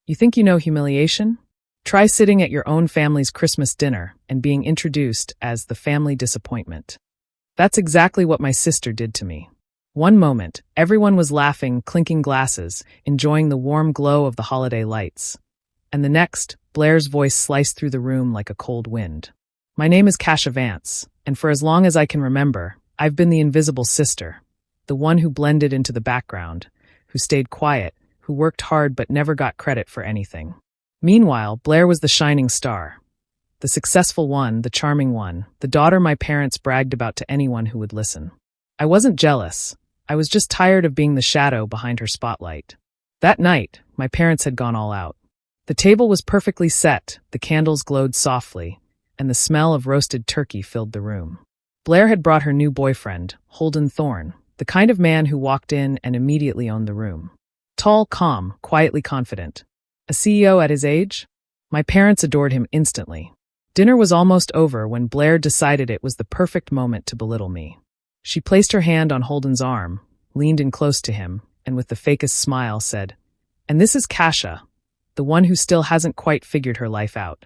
You think you know humiliation? Try sitting at your own family's Christmas dinner and being introduced as the family disappointment. That's exactly what my sister did to me. One moment, everyone was laughing, clinking glasses, enjoying the warm glow of the holiday lights. And the next, Blair's voice sliced through the room like a cold wind. My name is Kasha Vance, and for as long as I can remember, I've been the invisible sister, the one who blended into the background, who stayed quiet, who worked hard but never got credit for anything. Meanwhile, Blair was the shining star. The successful one, the charming one, the daughter my parents bragged about to anyone who would listen. I wasn't jealous. I was just tired of being the shadow behind her spotlight. That night, my parents had gone all out. The table was perfectly set, the candles glowed softly, and the smell of roasted turkey filled the room. Blair had brought her new boyfriend, Holden Thorne, the kind of man who walked in and immediately owned the room. Tall, calm, quietly confident. A CEO at his age? My parents adored him instantly. Dinner was almost over when Blair decided it was the perfect moment to belittle me. She placed her hand on Holden's arm, leaned in close to him, and with the fakest smile said, "And this is Kasha, the one who still hasn't quite figured her life out."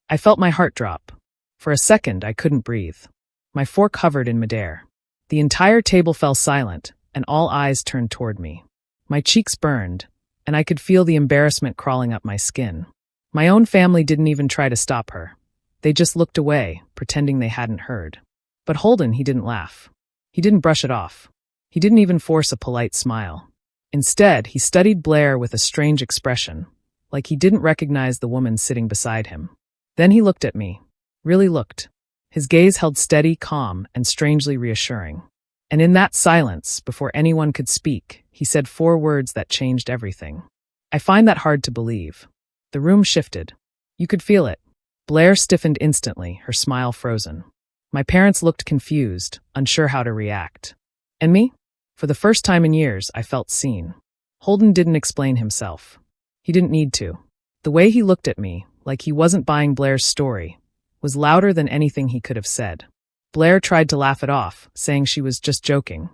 I felt my heart drop. For a second, I couldn't breathe. My fork hovered in midair. The entire table fell silent, and all eyes turned toward me. My cheeks burned, and I could feel the embarrassment crawling up my skin. My own family didn't even try to stop her. They just looked away, pretending they hadn't heard. But Holden, he didn't laugh. He didn't brush it off. He didn't even force a polite smile. Instead, he studied Blair with a strange expression, like he didn't recognize the woman sitting beside him. Then he looked at me. Really looked. His gaze held steady, calm, and strangely reassuring. And in that silence, before anyone could speak, he said 4 words that changed everything. I find that hard to believe. The room shifted. You could feel it. Blair stiffened instantly, her smile frozen. My parents looked confused, unsure how to react. And me? For the first time in years, I felt seen. Holden didn't explain himself. He didn't need to. The way he looked at me, like he wasn't buying Blair's story, was louder than anything he could have said. Blair tried to laugh it off, saying she was just joking.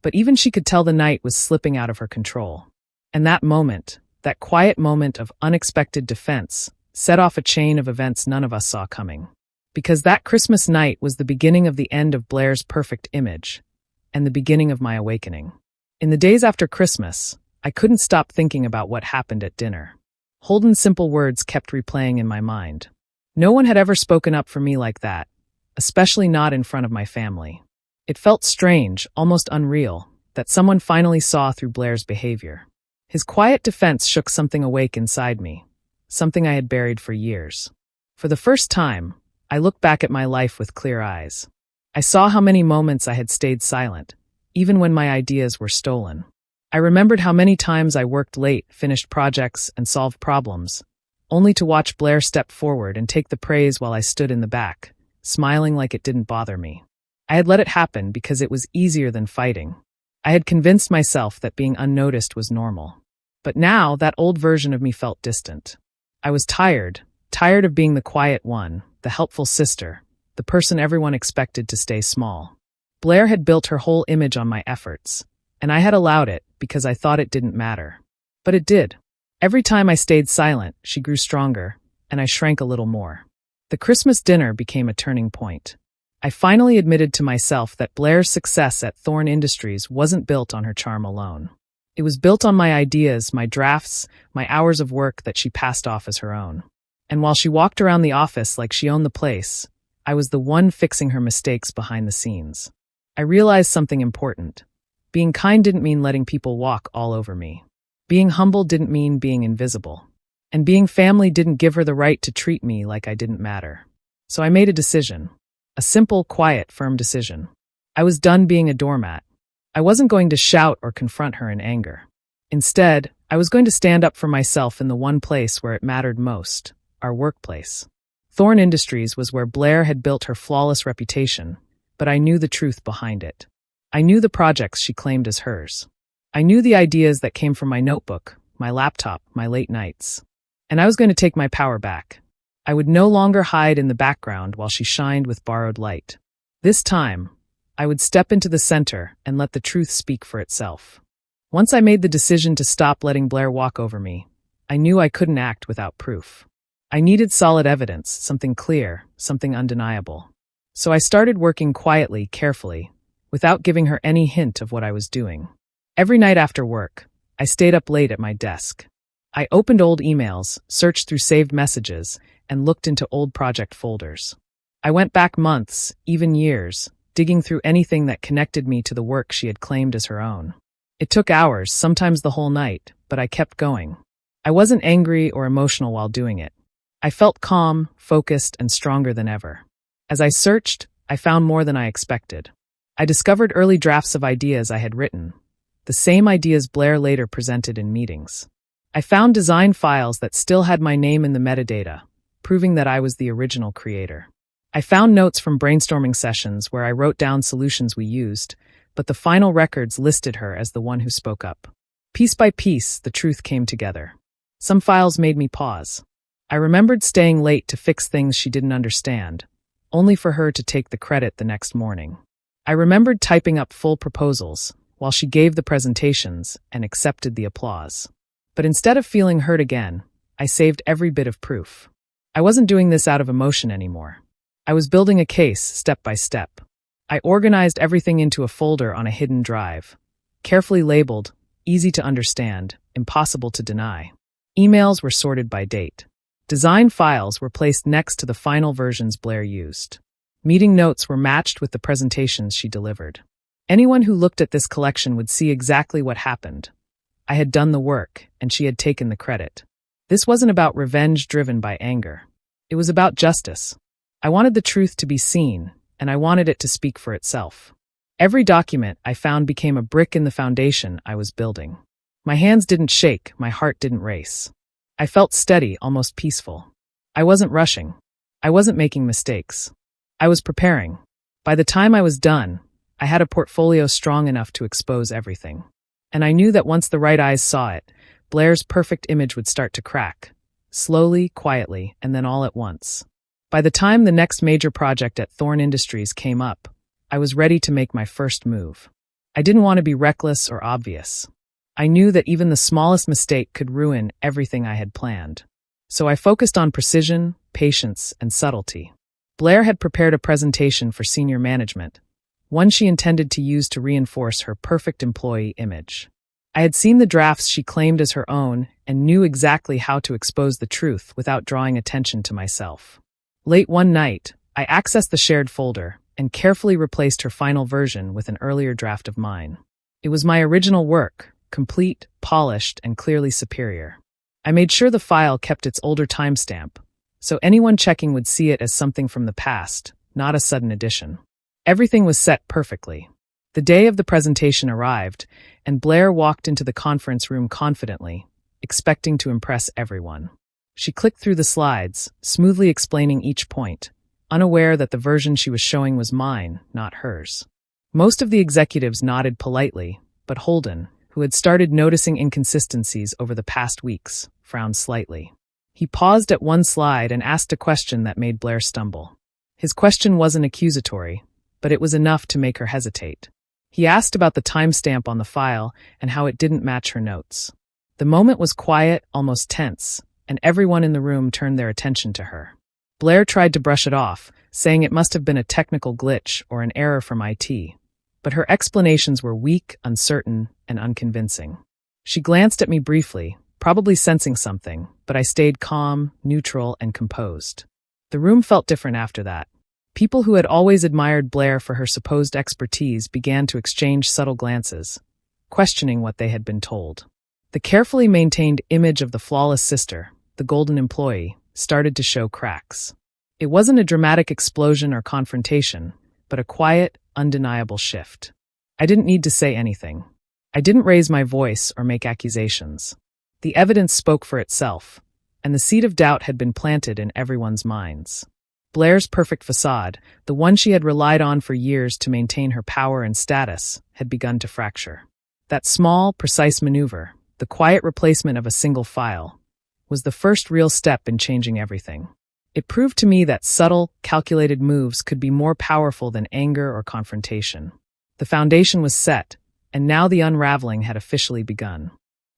But even she could tell the night was slipping out of her control. And that moment, that quiet moment of unexpected defense, set off a chain of events none of us saw coming. Because that Christmas night was the beginning of the end of Blair's perfect image, and the beginning of my awakening. In the days after Christmas, I couldn't stop thinking about what happened at dinner. Holden's simple words kept replaying in my mind. No one had ever spoken up for me like that, especially not in front of my family. It felt strange, almost unreal, that someone finally saw through Blair's behavior. His quiet defense shook something awake inside me, something I had buried for years. For the first time, I looked back at my life with clear eyes. I saw how many moments I had stayed silent, even when my ideas were stolen. I remembered how many times I worked late, finished projects, and solved problems, only to watch Blair step forward and take the praise while I stood in the back, smiling like it didn't bother me. I had let it happen because it was easier than fighting. I had convinced myself that being unnoticed was normal. But now, that old version of me felt distant. I was tired of being the quiet one, the helpful sister, the person everyone expected to stay small. Blair had built her whole image on my efforts, and I had allowed it because I thought it didn't matter. But it did. Every time I stayed silent, she grew stronger, and I shrank a little more. The Christmas dinner became a turning point. I finally admitted to myself that Blair's success at Thorne Industries wasn't built on her charm alone. It was built on my ideas, my drafts, my hours of work that she passed off as her own. And while she walked around the office like she owned the place, I was the one fixing her mistakes behind the scenes. I realized something important. Being kind didn't mean letting people walk all over me. Being humble didn't mean being invisible. And being family didn't give her the right to treat me like I didn't matter. So I made a decision. A simple, quiet, firm decision. I was done being a doormat. I wasn't going to shout or confront her in anger. Instead, I was going to stand up for myself in the one place where it mattered most, our workplace. Thorne Industries was where Blair had built her flawless reputation, but I knew the truth behind it. I knew the projects she claimed as hers. I knew the ideas that came from my notebook, my laptop, my late nights. And I was going to take my power back. I would no longer hide in the background while she shined with borrowed light. This time, I would step into the center and let the truth speak for itself. Once I made the decision to stop letting Blair walk over me, I knew I couldn't act without proof. I needed solid evidence, something clear, something undeniable. So I started working quietly, carefully, without giving her any hint of what I was doing. Every night after work, I stayed up late at my desk. I opened old emails, searched through saved messages, and looked into old project folders. I went back months, even years, digging through anything that connected me to the work she had claimed as her own. It took hours, sometimes the whole night, but I kept going. I wasn't angry or emotional while doing it. I felt calm, focused, and stronger than ever. As I searched, I found more than I expected. I discovered early drafts of ideas I had written, the same ideas Blair later presented in meetings. I found design files that still had my name in the metadata, proving that I was the original creator. I found notes from brainstorming sessions where I wrote down solutions we used, but the final records listed her as the one who spoke up. Piece by piece, the truth came together. Some files made me pause. I remembered staying late to fix things she didn't understand, only for her to take the credit the next morning. I remembered typing up full proposals, while she gave the presentations and accepted the applause. But instead of feeling hurt again, I saved every bit of proof. I wasn't doing this out of emotion anymore. I was building a case step by step. I organized everything into a folder on a hidden drive, carefully labeled, easy to understand, impossible to deny. Emails were sorted by date. Design files were placed next to the final versions Blair used. Meeting notes were matched with the presentations she delivered. Anyone who looked at this collection would see exactly what happened. I had done the work, and she had taken the credit. This wasn't about revenge driven by anger. It was about justice. I wanted the truth to be seen, and I wanted it to speak for itself. Every document I found became a brick in the foundation I was building. My hands didn't shake, my heart didn't race. I felt steady, almost peaceful. I wasn't rushing. I wasn't making mistakes. I was preparing. By the time I was done, I had a portfolio strong enough to expose everything. And I knew that once the right eyes saw it, Blair's perfect image would start to crack. Slowly, quietly, and then all at once. By the time the next major project at Thorn Industries came up, I was ready to make my first move. I didn't want to be reckless or obvious. I knew that even the smallest mistake could ruin everything I had planned. So I focused on precision, patience, and subtlety. Blair had prepared a presentation for senior management, one she intended to use to reinforce her perfect employee image. I had seen the drafts she claimed as her own and knew exactly how to expose the truth without drawing attention to myself. Late one night, I accessed the shared folder and carefully replaced her final version with an earlier draft of mine. It was my original work, complete, polished, and clearly superior. I made sure the file kept its older timestamp, so anyone checking would see it as something from the past, not a sudden addition. Everything was set perfectly. The day of the presentation arrived, and Blair walked into the conference room confidently, expecting to impress everyone. She clicked through the slides, smoothly explaining each point, unaware that the version she was showing was mine, not hers. Most of the executives nodded politely, but Holden, who had started noticing inconsistencies over the past weeks, frowned slightly. He paused at one slide and asked a question that made Blair stumble. His question wasn't accusatory, but it was enough to make her hesitate. He asked about the timestamp on the file and how it didn't match her notes. The moment was quiet, almost tense, and everyone in the room turned their attention to her. Blair tried to brush it off, saying it must have been a technical glitch or an error from IT, but her explanations were weak, uncertain, and unconvincing. She glanced at me briefly, probably sensing something, but I stayed calm, neutral, and composed. The room felt different after that. People who had always admired Blair for her supposed expertise began to exchange subtle glances, questioning what they had been told. The carefully maintained image of the flawless sister, the golden employee, started to show cracks. It wasn't a dramatic explosion or confrontation, but a quiet, undeniable shift. I didn't need to say anything. I didn't raise my voice or make accusations. The evidence spoke for itself, and the seed of doubt had been planted in everyone's minds. Blair's perfect facade, the one she had relied on for years to maintain her power and status, had begun to fracture. That small, precise maneuver, the quiet replacement of a single file, was the first real step in changing everything. It proved to me that subtle, calculated moves could be more powerful than anger or confrontation. The foundation was set, and now the unraveling had officially begun.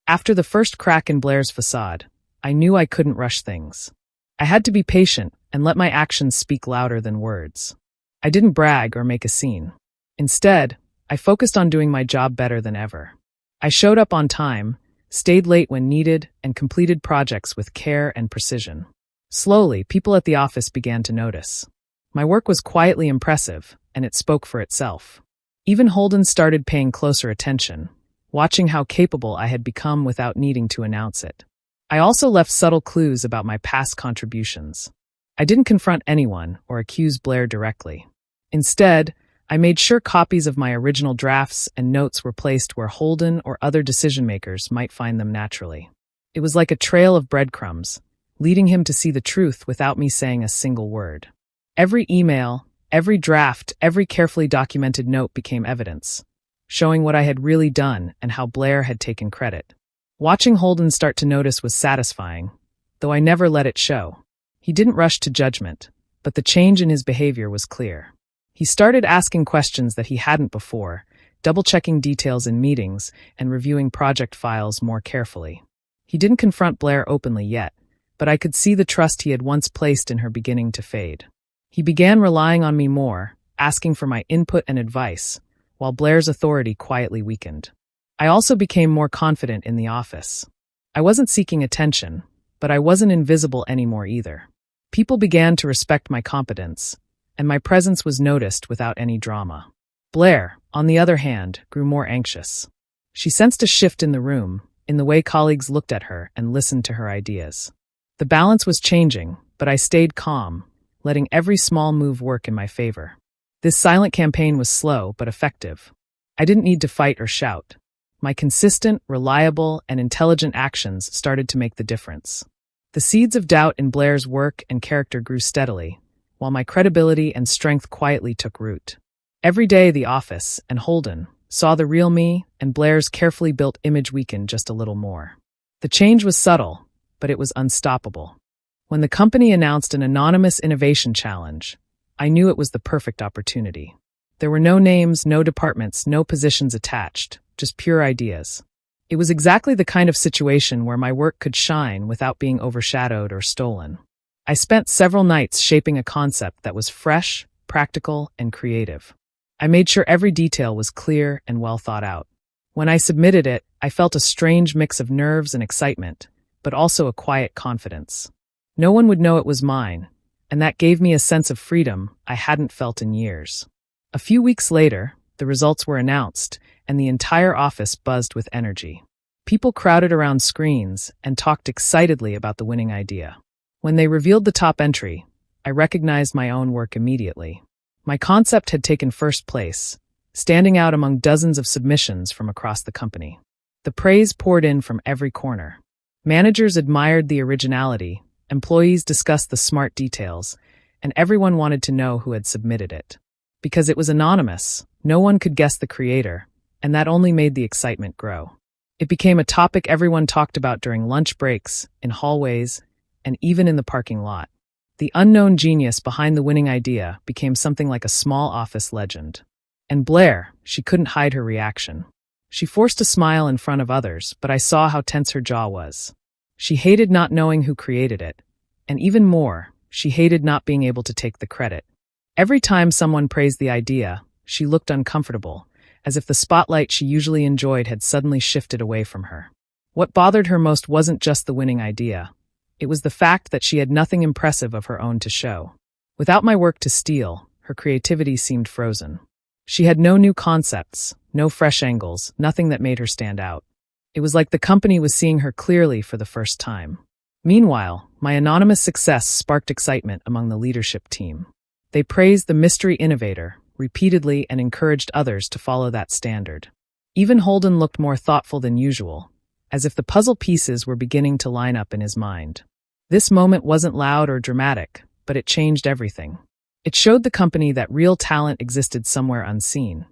After the first crack in Blair's facade, I knew I couldn't rush things. I had to be patient and let my actions speak louder than words. I didn't brag or make a scene. Instead, I focused on doing my job better than ever. I showed up on time, stayed late when needed, and completed projects with care and precision. Slowly, people at the office began to notice. My work was quietly impressive, and it spoke for itself. Even Holden started paying closer attention, watching how capable I had become without needing to announce it. I also left subtle clues about my past contributions. I didn't confront anyone or accuse Blair directly. Instead, I made sure copies of my original drafts and notes were placed where Holden or other decision-makers might find them naturally. It was like a trail of breadcrumbs, leading him to see the truth without me saying a single word. Every email, every draft, every carefully documented note became evidence, showing what I had really done and how Blair had taken credit. Watching Holden start to notice was satisfying, though I never let it show. He didn't rush to judgment, but the change in his behavior was clear. He started asking questions that he hadn't before, double-checking details in meetings and reviewing project files more carefully. He didn't confront Blair openly yet, but I could see the trust he had once placed in her beginning to fade. He began relying on me more, asking for my input and advice, while Blair's authority quietly weakened. I also became more confident in the office. I wasn't seeking attention, but I wasn't invisible anymore either. People began to respect my competence, and my presence was noticed without any drama. Blair, on the other hand, grew more anxious. She sensed a shift in the room, in the way colleagues looked at her and listened to her ideas. The balance was changing, but I stayed calm, letting every small move work in my favor. This silent campaign was slow but effective. I didn't need to fight or shout. My consistent, reliable, and intelligent actions started to make the difference. The seeds of doubt in Blair's work and character grew steadily, while my credibility and strength quietly took root. Every day the office, and Holden, saw the real me, and Blair's carefully built image weakened just a little more. The change was subtle, but it was unstoppable. When the company announced an anonymous innovation challenge, I knew it was the perfect opportunity. There were no names, no departments, no positions attached, just pure ideas. It was exactly the kind of situation where my work could shine without being overshadowed or stolen. I spent several nights shaping a concept that was fresh, practical, and creative. I made sure every detail was clear and well thought out. When I submitted it, I felt a strange mix of nerves and excitement, but also a quiet confidence. No one would know it was mine, and that gave me a sense of freedom I hadn't felt in years. A few weeks later, the results were announced, and the entire office buzzed with energy. People crowded around screens and talked excitedly about the winning idea. When they revealed the top entry, I recognized my own work immediately. My concept had taken first place, standing out among dozens of submissions from across the company. The praise poured in from every corner. Managers admired the originality, employees discussed the smart details, and everyone wanted to know who had submitted it. Because it was anonymous, no one could guess the creator, and that only made the excitement grow. It became a topic everyone talked about during lunch breaks, in hallways, and even in the parking lot. The unknown genius behind the winning idea became something like a small office legend. And Blair, she couldn't hide her reaction. She forced a smile in front of others, but I saw how tense her jaw was. She hated not knowing who created it, and even more, she hated not being able to take the credit. Every time someone praised the idea, she looked uncomfortable, as if the spotlight she usually enjoyed had suddenly shifted away from her. What bothered her most wasn't just the winning idea. It was the fact that she had nothing impressive of her own to show. Without my work to steal, her creativity seemed frozen. She had no new concepts, no fresh angles, nothing that made her stand out. It was like the company was seeing her clearly for the first time. Meanwhile, my anonymous success sparked excitement among the leadership team. They praised the mystery innovator repeatedly and encouraged others to follow that standard. Even Holden looked more thoughtful than usual, as if the puzzle pieces were beginning to line up in his mind. This moment wasn't loud or dramatic, but it changed everything. It showed the company that real talent existed somewhere unseen,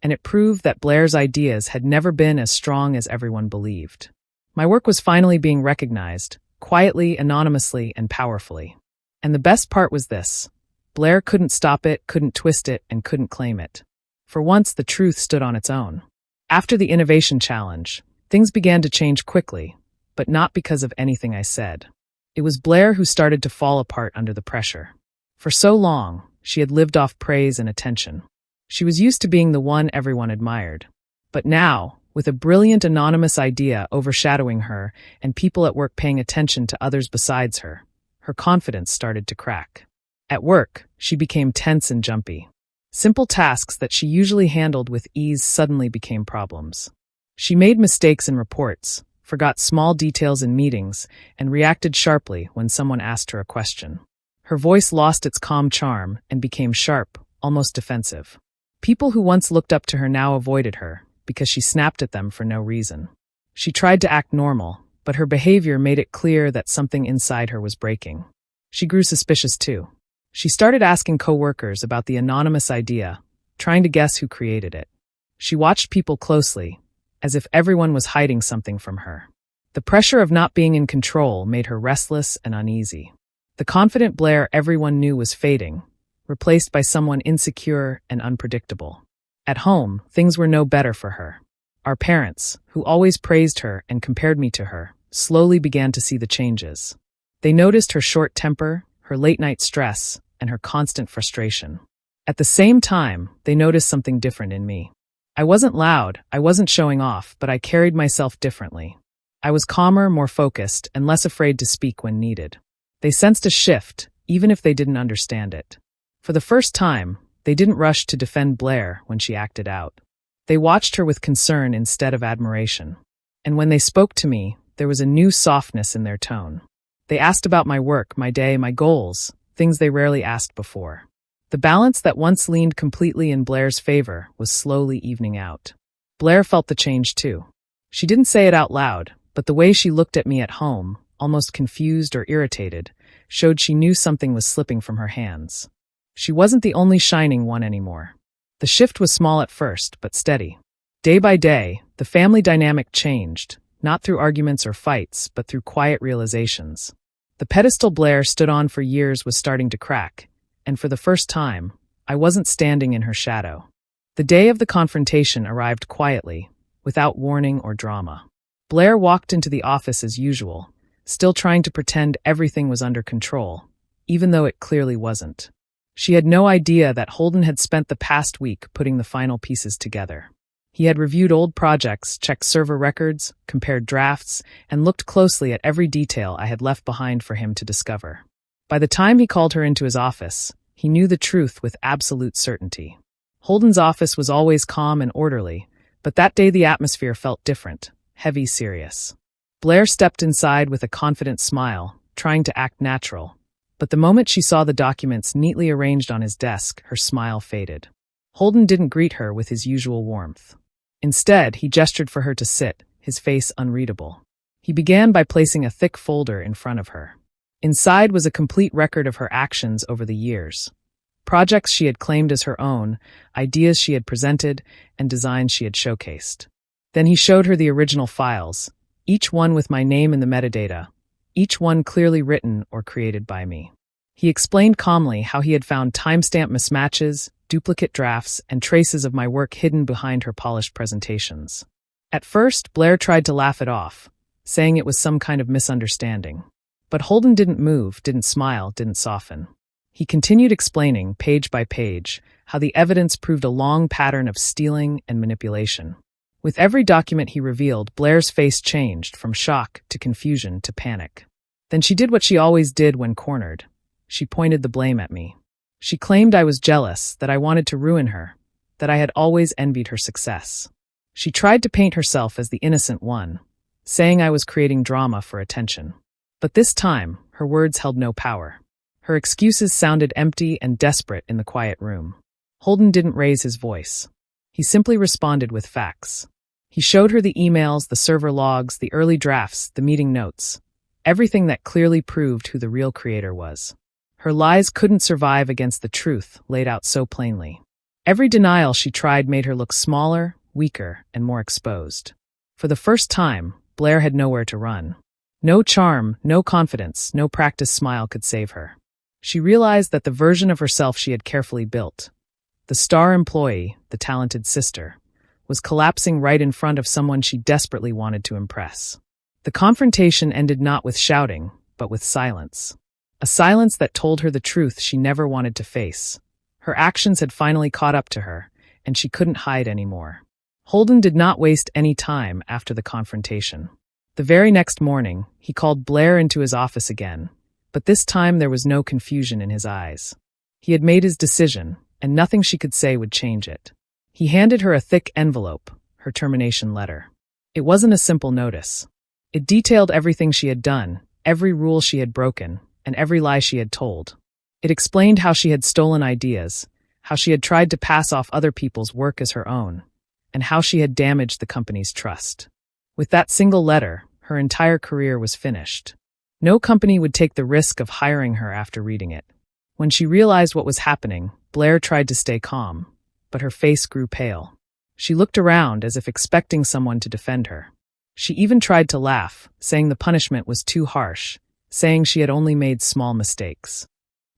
and it proved that Blair's ideas had never been as strong as everyone believed. My work was finally being recognized, quietly, anonymously, and powerfully. And the best part was this: Blair couldn't stop it, couldn't twist it, and couldn't claim it. For once, the truth stood on its own. After the innovation challenge, things began to change quickly, but not because of anything I said. It was Blair who started to fall apart under the pressure. For so long, she had lived off praise and attention. She was used to being the one everyone admired. But now, with a brilliant anonymous idea overshadowing her and people at work paying attention to others besides her, her confidence started to crack. At work, she became tense and jumpy. Simple tasks that she usually handled with ease suddenly became problems. She made mistakes in reports, forgot small details in meetings, and reacted sharply when someone asked her a question. Her voice lost its calm charm and became sharp, almost defensive. People who once looked up to her now avoided her because she snapped at them for no reason. She tried to act normal, but her behavior made it clear that something inside her was breaking. She grew suspicious too. She started asking coworkers about the anonymous idea, trying to guess who created it. She watched people closely, as if everyone was hiding something from her. The pressure of not being in control made her restless and uneasy. The confident Blair everyone knew was fading, replaced by someone insecure and unpredictable. At home, things were no better for her. Our parents, who always praised her and compared me to her, slowly began to see the changes. They noticed her short temper, her late-night stress, and her constant frustration. At the same time, they noticed something different in me. I wasn't loud, I wasn't showing off, but I carried myself differently. I was calmer, more focused, and less afraid to speak when needed. They sensed a shift, even if they didn't understand it. For the first time, they didn't rush to defend Blair when she acted out. They watched her with concern instead of admiration. And when they spoke to me, there was a new softness in their tone. They asked about my work, my day, my goals, things they rarely asked before. The balance that once leaned completely in Blair's favor was slowly evening out. Blair felt the change too. She didn't say it out loud, but the way she looked at me at home, almost confused or irritated, showed she knew something was slipping from her hands. She wasn't the only shining one anymore. The shift was small at first, but steady. Day by day, the family dynamic changed, not through arguments or fights, but through quiet realizations. The pedestal Blair stood on for years was starting to crack, and for the first time, I wasn't standing in her shadow. The day of the confrontation arrived quietly, without warning or drama. Blair walked into the office as usual, still trying to pretend everything was under control, even though it clearly wasn't. She had no idea that Holden had spent the past week putting the final pieces together. He had reviewed old projects, checked server records, compared drafts, and looked closely at every detail I had left behind for him to discover. By the time he called her into his office, he knew the truth with absolute certainty. Holden's office was always calm and orderly, but that day the atmosphere felt different, heavy, serious. Blair stepped inside with a confident smile, trying to act natural. But the moment she saw the documents neatly arranged on his desk, her smile faded. Holden didn't greet her with his usual warmth. Instead, he gestured for her to sit, his face unreadable. He began by placing a thick folder in front of her. Inside was a complete record of her actions over the years. Projects she had claimed as her own, ideas she had presented, and designs she had showcased. Then he showed her the original files, each one with my name in the metadata, each one clearly written or created by me. He explained calmly how he had found timestamp mismatches, duplicate drafts, and traces of my work hidden behind her polished presentations. At first, Blair tried to laugh it off, saying it was some kind of misunderstanding. But Holden didn't move, didn't smile, didn't soften. He continued explaining, page by page, how the evidence proved a long pattern of stealing and manipulation. With every document he revealed, Blair's face changed from shock to confusion to panic. Then she did what she always did when cornered. She pointed the blame at me. She claimed I was jealous, that I wanted to ruin her, that I had always envied her success. She tried to paint herself as the innocent one, saying I was creating drama for attention. But this time, her words held no power. Her excuses sounded empty and desperate in the quiet room. Holden didn't raise his voice. He simply responded with facts. He showed her the emails, the server logs, the early drafts, the meeting notes, everything that clearly proved who the real creator was. Her lies couldn't survive against the truth laid out so plainly. Every denial she tried made her look smaller, weaker, and more exposed. For the first time, Blair had nowhere to run. No charm, no confidence, no practiced smile could save her. She realized that the version of herself she had carefully built, the star employee, the talented sister, was collapsing right in front of someone she desperately wanted to impress. The confrontation ended not with shouting, but with silence. A silence that told her the truth she never wanted to face. Her actions had finally caught up to her, and she couldn't hide anymore. Holden did not waste any time after the confrontation. The very next morning, he called Blair into his office again, but this time there was no confusion in his eyes. He had made his decision, and nothing she could say would change it. He handed her a thick envelope, her termination letter. It wasn't a simple notice. It detailed everything she had done, every rule she had broken, and every lie she had told. It explained how she had stolen ideas, how she had tried to pass off other people's work as her own, and how she had damaged the company's trust. With that single letter, her entire career was finished. No company would take the risk of hiring her after reading it. When she realized what was happening, Blair tried to stay calm, but her face grew pale. She looked around as if expecting someone to defend her. She even tried to laugh, saying the punishment was too harsh, saying she had only made small mistakes.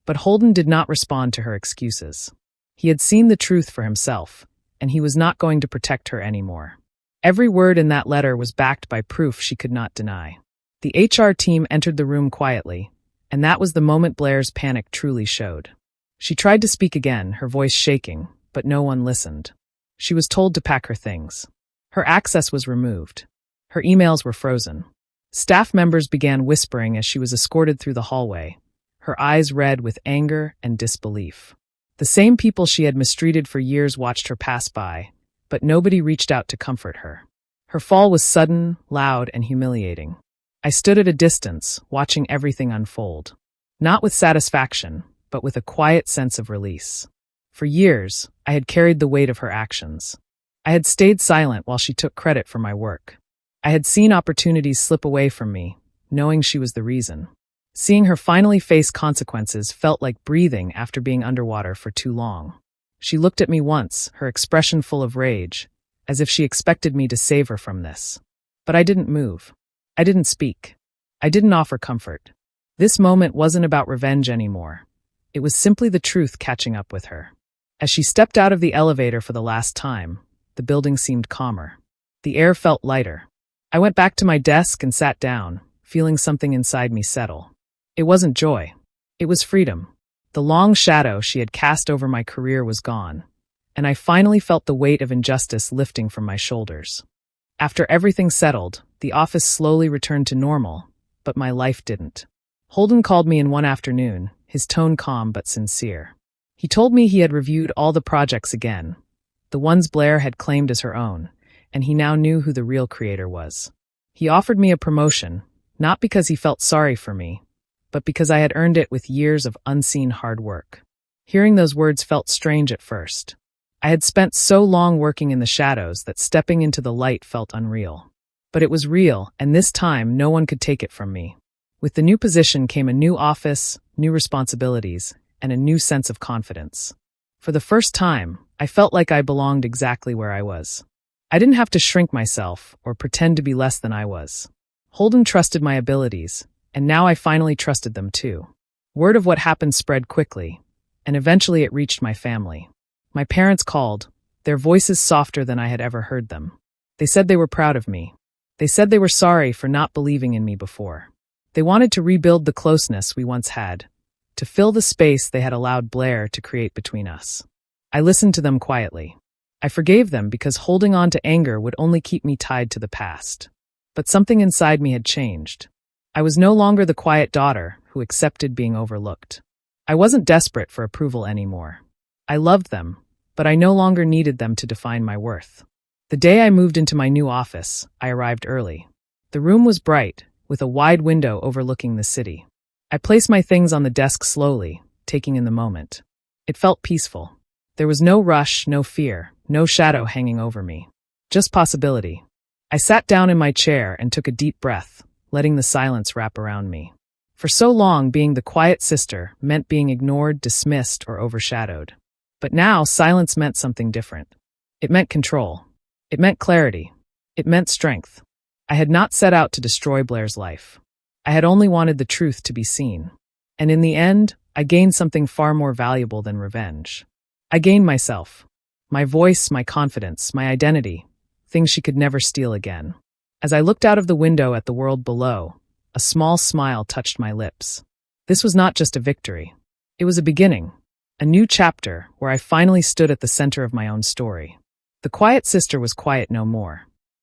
But Holden did not respond to her excuses. He had seen the truth for himself, and he was not going to protect her anymore. Every word in that letter was backed by proof she could not deny. The HR team entered the room quietly, and that was the moment Blair's panic truly showed. She tried to speak again, her voice shaking, but no one listened. She was told to pack her things. Her access was removed. Her emails were frozen. Staff members began whispering as she was escorted through the hallway, her eyes red with anger and disbelief. The same people she had mistreated for years watched her pass by, but nobody reached out to comfort her. Her fall was sudden, loud, and humiliating. I stood at a distance, watching everything unfold. Not with satisfaction, but with a quiet sense of release. For years, I had carried the weight of her actions. I had stayed silent while she took credit for my work. I had seen opportunities slip away from me, knowing she was the reason. Seeing her finally face consequences felt like breathing after being underwater for too long. She looked at me once, her expression full of rage, as if she expected me to save her from this. But I didn't move. I didn't speak. I didn't offer comfort. This moment wasn't about revenge anymore. It was simply the truth catching up with her. As she stepped out of the elevator for the last time, the building seemed calmer. The air felt lighter. I went back to my desk and sat down, feeling something inside me settle. It wasn't joy. It was freedom. The long shadow she had cast over my career was gone, and I finally felt the weight of injustice lifting from my shoulders. After everything settled, the office slowly returned to normal, but my life didn't. Holden called me in one afternoon, his tone calm but sincere. He told me he had reviewed all the projects again, the ones Blair had claimed as her own, and he now knew who the real creator was. He offered me a promotion, not because he felt sorry for me, but because I had earned it with years of unseen hard work. Hearing those words felt strange at first. I had spent so long working in the shadows that stepping into the light felt unreal. But it was real, and this time no one could take it from me. With the new position came a new office, new responsibilities, and a new sense of confidence. For the first time, I felt like I belonged exactly where I was. I didn't have to shrink myself or pretend to be less than I was. Holden trusted my abilities, and now I finally trusted them too. Word of what happened spread quickly, and eventually it reached my family. My parents called, their voices softer than I had ever heard them. They said they were proud of me. They said they were sorry for not believing in me before. They wanted to rebuild the closeness we once had, to fill the space they had allowed Blair to create between us. I listened to them quietly. I forgave them because holding on to anger would only keep me tied to the past. But something inside me had changed. I was no longer the quiet daughter who accepted being overlooked. I wasn't desperate for approval anymore. I loved them, but I no longer needed them to define my worth. The day I moved into my new office, I arrived early. The room was bright, with a wide window overlooking the city. I placed my things on the desk slowly, taking in the moment. It felt peaceful. There was no rush, no fear, no shadow hanging over me. Just possibility. I sat down in my chair and took a deep breath, letting the silence wrap around me. For so long, being the quiet sister meant being ignored, dismissed, or overshadowed. But now, silence meant something different. It meant control. It meant clarity. It meant strength. I had not set out to destroy Blair's life. I had only wanted the truth to be seen. And in the end, I gained something far more valuable than revenge. I gained myself. My voice, my confidence, my identity. Things she could never steal again. As I looked out of the window at the world below, a small smile touched my lips. This was not just a victory. It was a beginning, a new chapter where I finally stood at the center of my own story. The quiet sister was quiet no more.